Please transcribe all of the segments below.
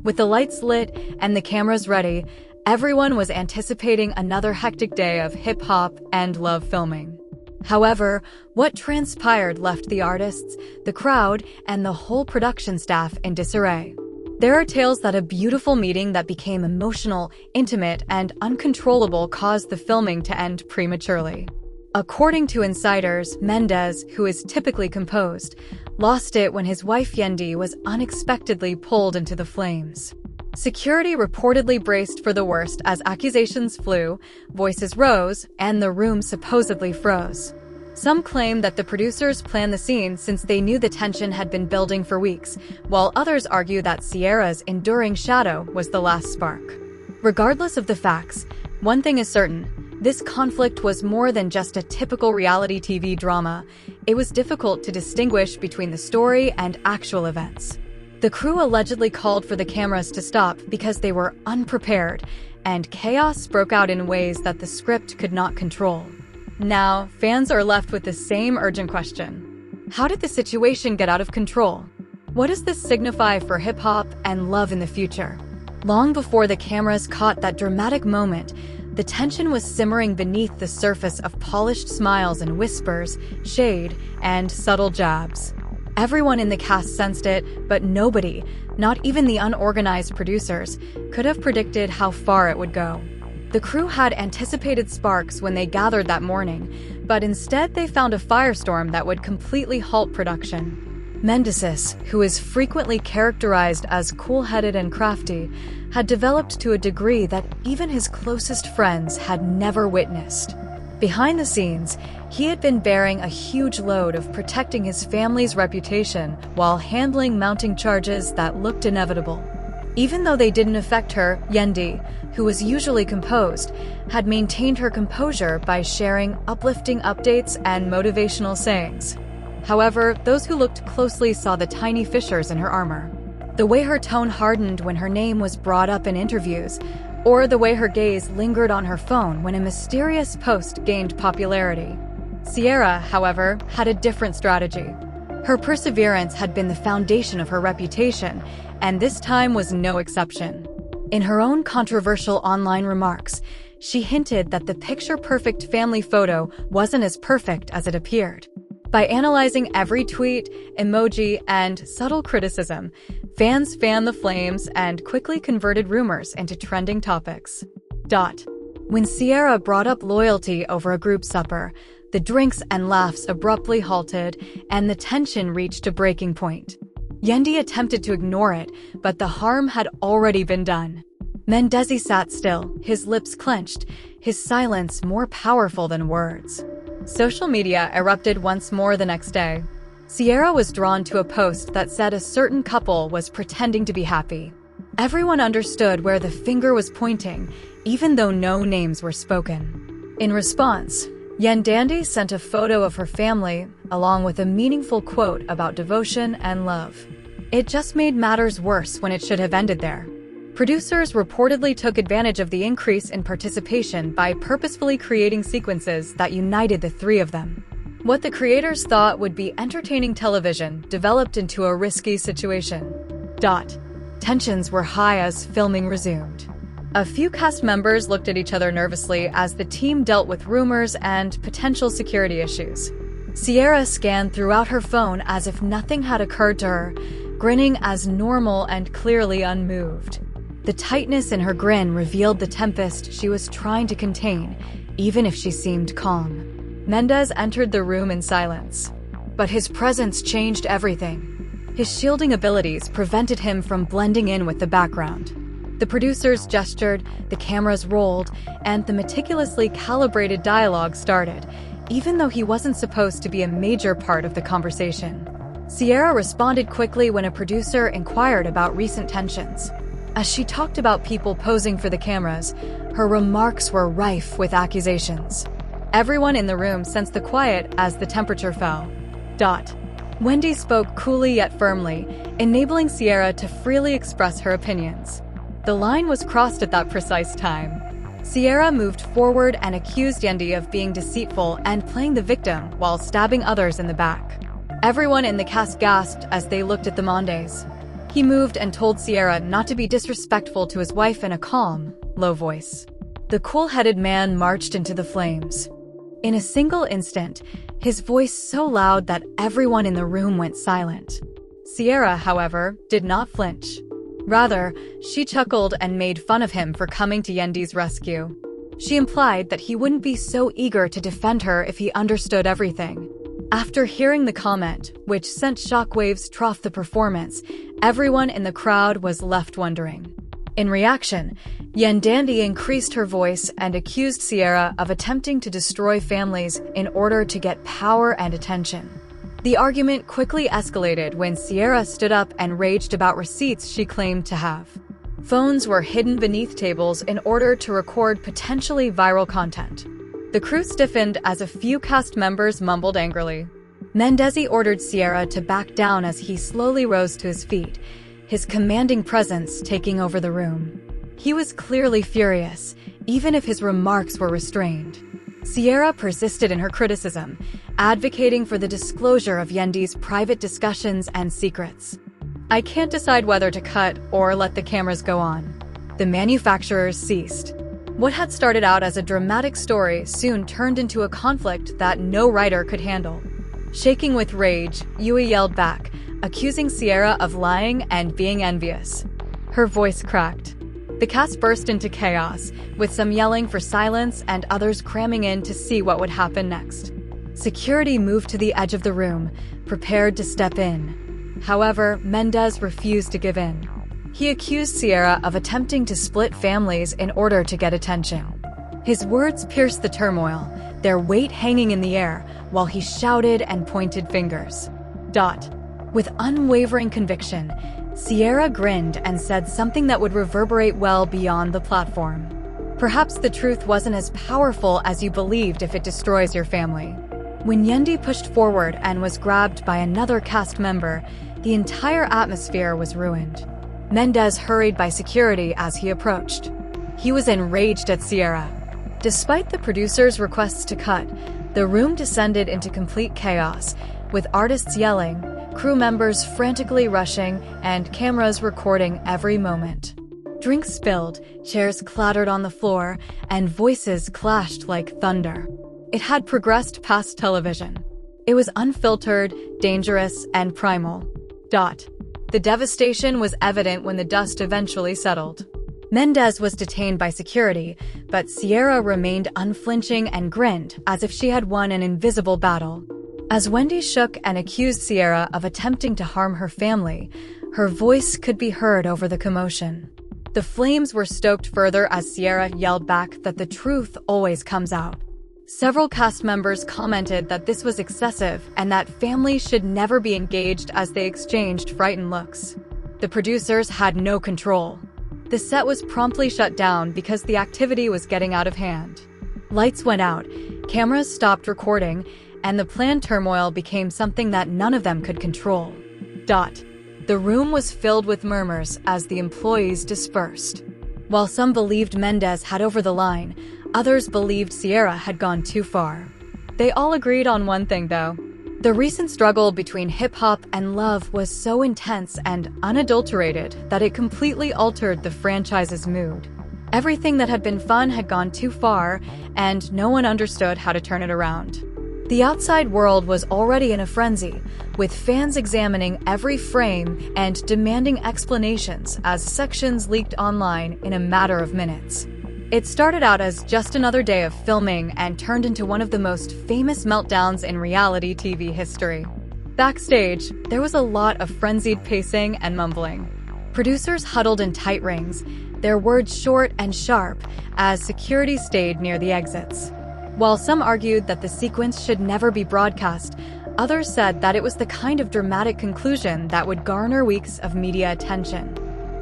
With the lights lit and the cameras ready, everyone was anticipating another hectic day of hip-hop and love filming. However, what transpired left the artists, the crowd, and the whole production staff in disarray. There are tales that a beautiful meeting that became emotional, intimate, and uncontrollable caused the filming to end prematurely. According to insiders, Mendeecees, who is typically composed, lost it when his wife Yandy was unexpectedly pulled into the flames. Security reportedly braced for the worst as accusations flew, voices rose, and the room supposedly froze. Some claim that the producers planned the scene since they knew the tension had been building for weeks, while others argue that Sierra's enduring shadow was the last spark. Regardless of the facts, one thing is certain: this conflict was more than just a typical reality TV drama. It was difficult to distinguish between the story and actual events. The crew allegedly called for the cameras to stop because they were unprepared, and chaos broke out in ways that the script could not control. Now, fans are left with the same urgent question. How did the situation get out of control? What does this signify for hip-hop and love in the future? Long before the cameras caught that dramatic moment, the tension was simmering beneath the surface of polished smiles and whispers, shade, and subtle jabs. Everyone in the cast sensed it, but nobody, not even the unorganized producers, could have predicted how far it would go. The crew had anticipated sparks when they gathered that morning, but instead they found a firestorm that would completely halt production. Mendeecees, who is frequently characterized as cool-headed and crafty, had developed to a degree that even his closest friends had never witnessed. Behind the scenes, he had been bearing a huge load of protecting his family's reputation while handling mounting charges that looked inevitable. Even though they didn't affect her, Yandy, who was usually composed, had maintained her composure by sharing uplifting updates and motivational sayings. However, those who looked closely saw the tiny fissures in her armor. The way her tone hardened when her name was brought up in interviews, or the way her gaze lingered on her phone when a mysterious post gained popularity. Sierra, however, had a different strategy. Her perseverance had been the foundation of her reputation, and this time was no exception. In her own controversial online remarks, she hinted that the picture-perfect family photo wasn't as perfect as it appeared. By analyzing every tweet, emoji, and subtle criticism, fans fanned the flames and quickly converted rumors into trending topics. When Sierra brought up loyalty over a group supper, the drinks and laughs abruptly halted, and the tension reached a breaking point. Yandy attempted to ignore it, but the harm had already been done. Mendeecees sat still, his lips clenched, his silence more powerful than words. Social media erupted once more the next day. Sierra was drawn to a post that said a certain couple was pretending to be happy. Everyone understood where the finger was pointing, even though no names were spoken. In response, Yandy sent a photo of her family, along with a meaningful quote about devotion and love. It just made matters worse when it should have ended there. Producers reportedly took advantage of the increase in participation by purposefully creating sequences that united the three of them. What the creators thought would be entertaining television developed into a risky situation. Tensions were high as filming resumed. A few cast members looked at each other nervously as the team dealt with rumors and potential security issues. Sierra scanned throughout her phone as if nothing had occurred to her, grinning as normal and clearly unmoved. The tightness in her grin revealed the tempest she was trying to contain, even if she seemed calm. Mendeecees entered the room in silence. But his presence changed everything. His shielding abilities prevented him from blending in with the background. The producers gestured, the cameras rolled, and the meticulously calibrated dialogue started, even though he wasn't supposed to be a major part of the conversation. Sierra responded quickly when a producer inquired about recent tensions. As she talked about people posing for the cameras, her remarks were rife with accusations. Everyone in the room sensed the quiet as the temperature fell. Wendy spoke coolly yet firmly, enabling Sierra to freely express her opinions. The line was crossed at that precise time. Sierra moved forward and accused Yandy of being deceitful and playing the victim while stabbing others in the back. Everyone in the cast gasped as they looked at the Mendeecees. He moved and told Sierra not to be disrespectful to his wife in a calm, low voice. The cool-headed man marched into the flames. In a single instant, his voice so loud that everyone in the room went silent. Sierra, however, did not flinch. Rather, she chuckled and made fun of him for coming to Yandy's rescue. She implied that he wouldn't be so eager to defend her if he understood everything. After hearing the comment, which sent shockwaves through the performance, everyone in the crowd was left wondering. In reaction, Yandy increased her voice and accused Sierra of attempting to destroy families in order to get power and attention. The argument quickly escalated when Sierra stood up and raged about receipts she claimed to have. Phones were hidden beneath tables in order to record potentially viral content. The crew stiffened as a few cast members mumbled angrily. Mendeecees ordered Sierra to back down as he slowly rose to his feet, his commanding presence taking over the room. He was clearly furious, even if his remarks were restrained. Sierra persisted in her criticism, advocating for the disclosure of Yandy's private discussions and secrets. "I can't decide whether to cut or let the cameras go on." The manufacturers ceased. What had started out as a dramatic story soon turned into a conflict that no writer could handle. Shaking with rage, Yui yelled back, accusing Sierra of lying and being envious. Her voice cracked. The cast burst into chaos, with some yelling for silence and others cramming in to see what would happen next. Security moved to the edge of the room, prepared to step in. However, Mendeecees refused to give in. He accused Sierra of attempting to split families in order to get attention. His words pierced the turmoil, their weight hanging in the air, while he shouted and pointed fingers. With unwavering conviction, Sierra grinned and said something that would reverberate well beyond the platform. "Perhaps the truth wasn't as powerful as you believed if it destroys your family." When Yandy pushed forward and was grabbed by another cast member, the entire atmosphere was ruined. Mendeecees hurried by security as he approached. He was enraged at Sierra. Despite the producers' requests to cut, the room descended into complete chaos, with artists yelling, crew members frantically rushing, and cameras recording every moment. Drinks spilled, chairs clattered on the floor, and voices clashed like thunder. It had progressed past television. It was unfiltered, dangerous, and primal. The devastation was evident when the dust eventually settled. Mendeecees was detained by security, but Sierra remained unflinching and grinned as if she had won an invisible battle. As Wendy shook and accused Sierra of attempting to harm her family, her voice could be heard over the commotion. The flames were stoked further as Sierra yelled back that the truth always comes out. Several cast members commented that this was excessive and that families should never be engaged as they exchanged frightened looks. The producers had no control. The set was promptly shut down because the activity was getting out of hand. Lights went out, cameras stopped recording, and the planned turmoil became something that none of them could control. The room was filled with murmurs as the employees dispersed. While some believed Mendeecees had over the line, others believed Sierra had gone too far. They all agreed on one thing, though. The recent struggle between hip-hop and love was so intense and unadulterated that it completely altered the franchise's mood. Everything that had been fun had gone too far, and no one understood how to turn it around. The outside world was already in a frenzy, with fans examining every frame and demanding explanations as sections leaked online in a matter of minutes. It started out as just another day of filming and turned into one of the most famous meltdowns in reality TV history. Backstage, there was a lot of frenzied pacing and mumbling. Producers huddled in tight rings, their words short and sharp, as security stayed near the exits. While some argued that the sequence should never be broadcast, others said that it was the kind of dramatic conclusion that would garner weeks of media attention.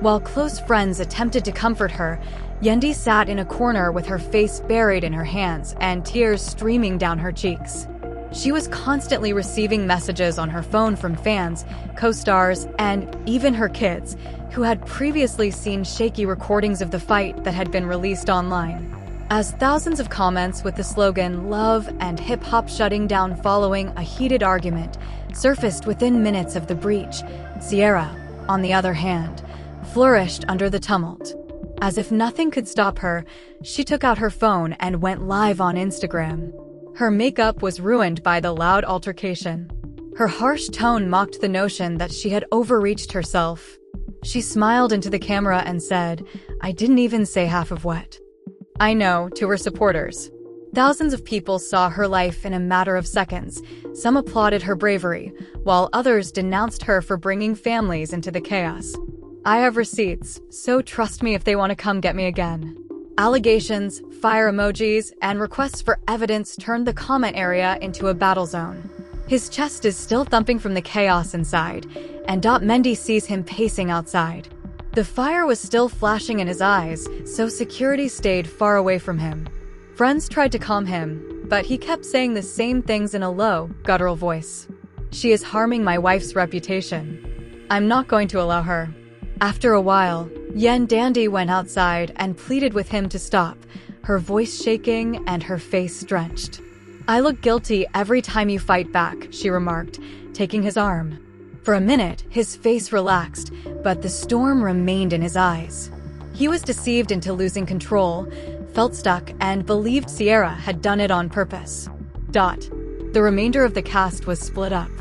While close friends attempted to comfort her, Yandy sat in a corner with her face buried in her hands and tears streaming down her cheeks. She was constantly receiving messages on her phone from fans, co-stars, and even her kids, who had previously seen shaky recordings of the fight that had been released online. As thousands of comments with the slogan "Love" and "Hip-hop shutting down" following a heated argument surfaced within minutes of the breach, Sierra, on the other hand, flourished under the tumult. As if nothing could stop her, she took out her phone and went live on Instagram. Her makeup was ruined by the loud altercation. Her harsh tone mocked the notion that she had overreached herself. She smiled into the camera and said, "I didn't even say half of what I know," to her supporters. Thousands of people saw her life in a matter of seconds. Some applauded her bravery, while others denounced her for bringing families into the chaos. "I have receipts, so trust me if they want to come get me again." Allegations, fire emojis, and requests for evidence turned the comment area into a battle zone. His chest is still thumping from the chaos inside, and Mendeecees sees him pacing outside. The fire was still flashing in his eyes, so security stayed far away from him. Friends tried to calm him, but he kept saying the same things in a low, guttural voice. "She is harming my wife's reputation. I'm not going to allow her." After a while, Yandy went outside and pleaded with him to stop, her voice shaking and her face drenched. "I look guilty every time you fight back," she remarked, taking his arm. For a minute, his face relaxed, but the storm remained in his eyes. He was deceived into losing control, felt stuck, and believed Sierra had done it on purpose. The remainder of the cast was split up.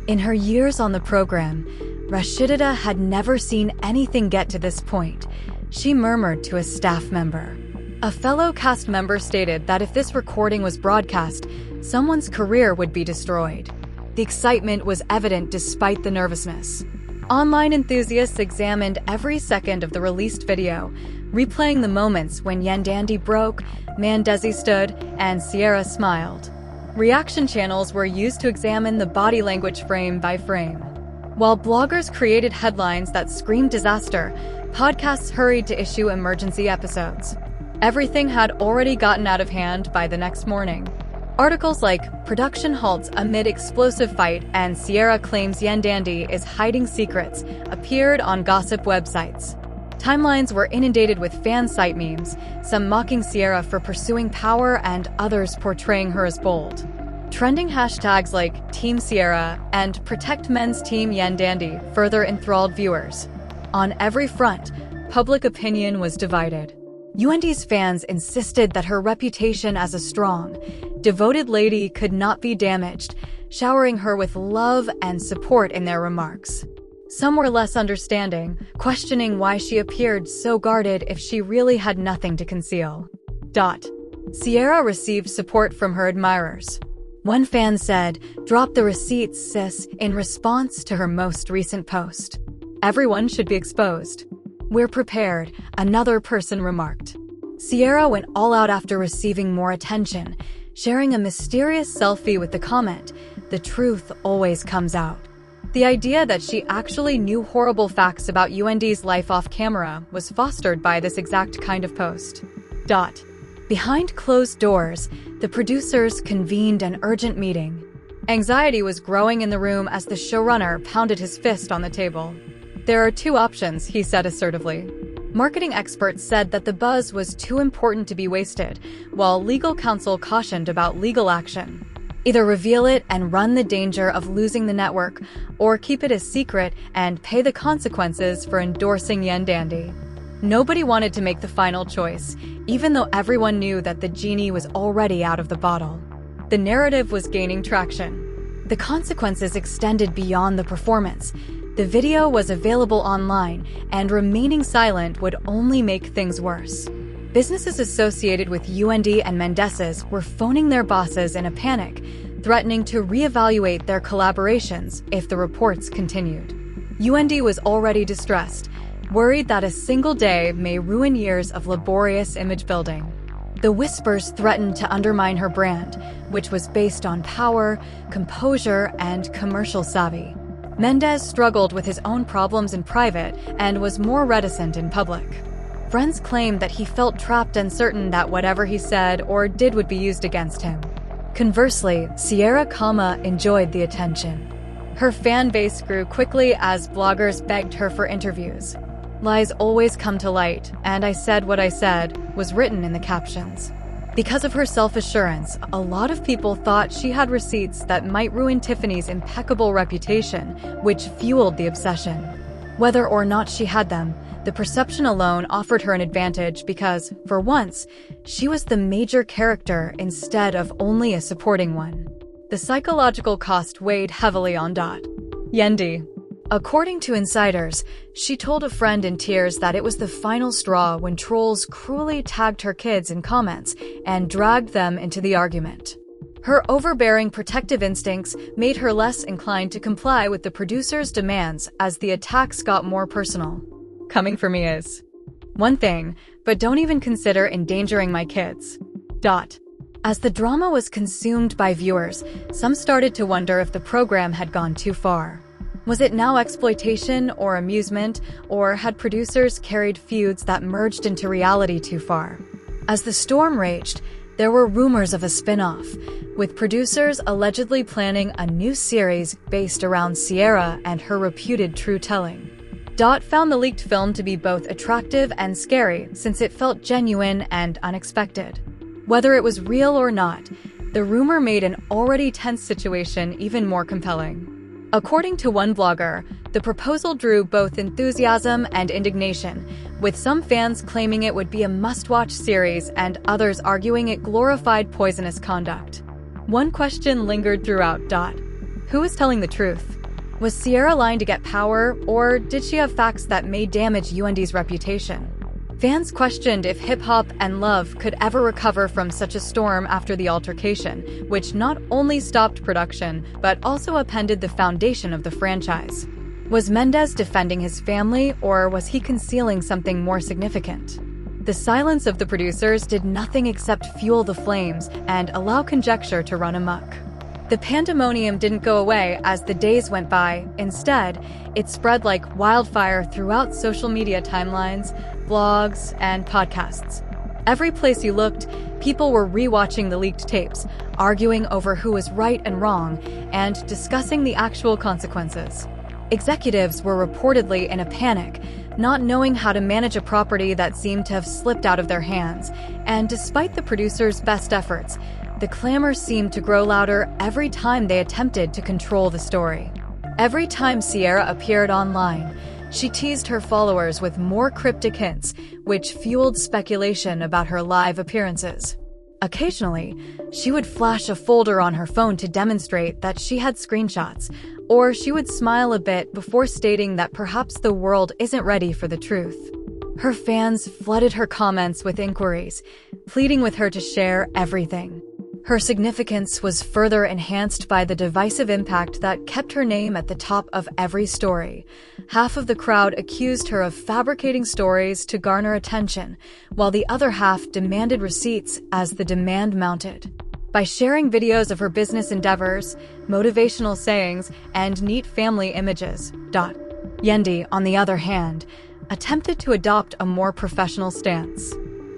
In her years on the program, Rashida had never seen anything get to this point. She murmured to a staff member. A fellow cast member stated that if this recording was broadcast, someone's career would be destroyed. The excitement was evident despite the nervousness. Online enthusiasts examined every second of the released video, replaying the moments when Yandy broke, Mendeecees stood, and Sierra smiled. Reaction channels were used to examine the body language frame by frame. While bloggers created headlines that screamed disaster, podcasts hurried to issue emergency episodes. Everything had already gotten out of hand by the next morning. Articles like "Production halts amid explosive fight" and "Sierra claims Yandy is hiding secrets" appeared on gossip websites. Timelines were inundated with fan site memes, some mocking Sierra for pursuing power and others portraying her as bold. Trending hashtags like Team Sierra and Protect Men's Team Yandy further enthralled viewers. On every front, public opinion was divided. Yandy's fans insisted that her reputation as a strong, devoted lady could not be damaged, showering her with love and support in their remarks. Some were less understanding, questioning why she appeared so guarded if she really had nothing to conceal. Sierra received support from her admirers. One fan said, "Drop the receipts, sis," in response to her most recent post. "Everyone should be exposed." "We're prepared," another person remarked. Sierra went all out after receiving more attention, sharing a mysterious selfie with the comment, "The truth always comes out." The idea that she actually knew horrible facts about Yandy's life off camera was fostered by this exact kind of post. Behind closed doors, the producers convened an urgent meeting. Anxiety was growing in the room as the showrunner pounded his fist on the table. "There are two options," he said assertively. Marketing experts said that the buzz was too important to be wasted, while legal counsel cautioned about legal action. Either reveal it and run the danger of losing the network, or keep it a secret and pay the consequences for endorsing Yandy. Nobody wanted to make the final choice, even though everyone knew that the genie was already out of the bottle. The narrative was gaining traction. The consequences extended beyond the performance. The video was available online, and remaining silent would only make things worse. Businesses associated with Yandy and Mendeecees were phoning their bosses in a panic, threatening to reevaluate their collaborations if the reports continued. Yandy was already distressed, worried that a single day may ruin years of laborious image building. The whispers threatened to undermine her brand, which was based on power, composure, and commercial savvy. Mendeecees struggled with his own problems in private and was more reticent in public. Friends claimed that he felt trapped and certain that whatever he said or did would be used against him. Conversely, Sierra enjoyed the attention. Her fan base grew quickly as bloggers begged her for interviews. "Lies always come to light, and I said what I said," was written in the captions. Because of her self-assurance, a lot of people thought she had receipts that might ruin Tiffany's impeccable reputation, which fueled the obsession. Whether or not she had them, the perception alone offered her an advantage because, for once, she was the major character instead of only a supporting one. The psychological cost weighed heavily on Yandy. According to insiders, she told a friend in tears that it was the final straw when trolls cruelly tagged her kids in comments and dragged them into the argument. Her overbearing protective instincts made her less inclined to comply with the producers' demands as the attacks got more personal. Coming for me is one thing, but don't even consider endangering my kids. As the drama was consumed by viewers, some started to wonder if the program had gone too far. Was it now exploitation or amusement, or had producers carried feuds that merged into reality too far? As the storm raged, there were rumors of a spin-off, with producers allegedly planning a new series based around Sierra and her reputed true-telling. Found the leaked film to be both attractive and scary since it felt genuine and unexpected. Whether it was real or not, the rumor made an already tense situation even more compelling. According to one blogger, the proposal drew both enthusiasm and indignation, with some fans claiming it would be a must-watch series and others arguing it glorified poisonous conduct. One question lingered throughout. Who was telling the truth? Was Sierra lying to get power, or did she have facts that may damage Yandy's reputation? Fans questioned if hip-hop and love could ever recover from such a storm after the altercation, which not only stopped production, but also upended the foundation of the franchise. Was Mendeecees defending his family, or was he concealing something more significant? The silence of the producers did nothing except fuel the flames and allow conjecture to run amok. The pandemonium didn't go away as the days went by. Instead, it spread like wildfire throughout social media timelines, blogs, and podcasts. Every place you looked, people were rewatching the leaked tapes, arguing over who was right and wrong, and discussing the actual consequences. Executives were reportedly in a panic, not knowing how to manage a property that seemed to have slipped out of their hands, and despite the producers' best efforts, the clamor seemed to grow louder every time they attempted to control the story. Every time Sierra appeared online, she teased her followers with more cryptic hints, which fueled speculation about her live appearances. Occasionally, she would flash a folder on her phone to demonstrate that she had screenshots, or she would smile a bit before stating that perhaps the world isn't ready for the truth. Her fans flooded her comments with inquiries, pleading with her to share everything. Her significance was further enhanced by the divisive impact that kept her name at the top of every story. Half of the crowd accused her of fabricating stories to garner attention, while the other half demanded receipts as the demand mounted. By sharing videos of her business endeavors, motivational sayings, and neat family images, Yandy, on the other hand, attempted to adopt a more professional stance.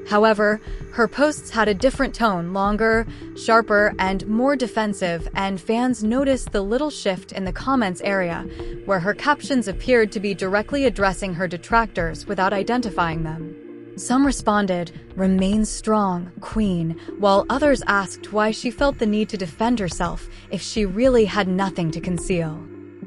However, her posts had a different tone, longer, sharper, and more defensive, and fans noticed the little shift in the comments area, where her captions appeared to be directly addressing her detractors without identifying them. Some responded, "Remain strong, Queen," while others asked why she felt the need to defend herself if she really had nothing to conceal.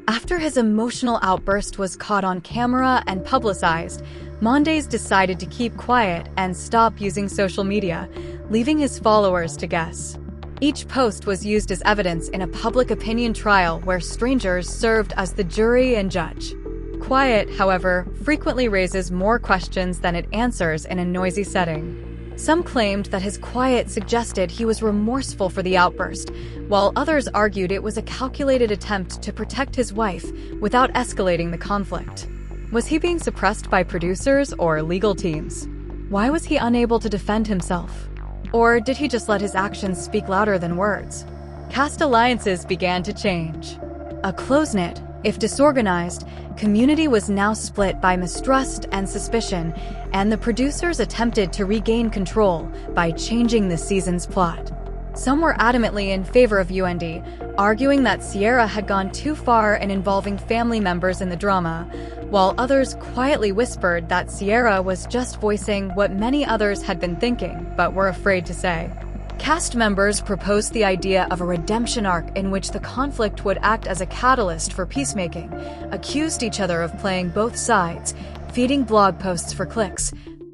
After his emotional outburst was caught on camera and publicized, Mendeecees decided to keep quiet and stop using social media, leaving his followers to guess. Each post was used as evidence in a public opinion trial where strangers served as the jury and judge. Quiet, however, frequently raises more questions than it answers in a noisy setting. Some claimed that his quiet suggested he was remorseful for the outburst, while others argued it was a calculated attempt to protect his wife without escalating the conflict. Was he being suppressed by producers or legal teams? Why was he unable to defend himself? Or did he just let his actions speak louder than words? Caste alliances began to change. A close-knit, if disorganized, community was now split by mistrust and suspicion, and the producers attempted to regain control by changing the season's plot. Some were adamantly in favor of Yandy, arguing that Sierra had gone too far in involving family members in the drama, while others quietly whispered that Sierra was just voicing what many others had been thinking but were afraid to say. Cast members proposed the idea of a redemption arc in which the conflict would act as a catalyst for peacemaking, accused each other of playing both sides, feeding blog posts for clicks,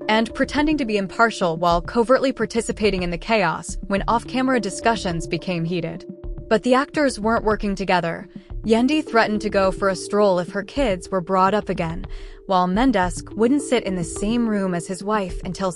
and pretending to be impartial while covertly participating in the chaos when off-camera discussions became heated. But the actors weren't working together. Yandy threatened to go for a stroll if her kids were brought up again, while Mendeecees wouldn't sit in the same room as his wife until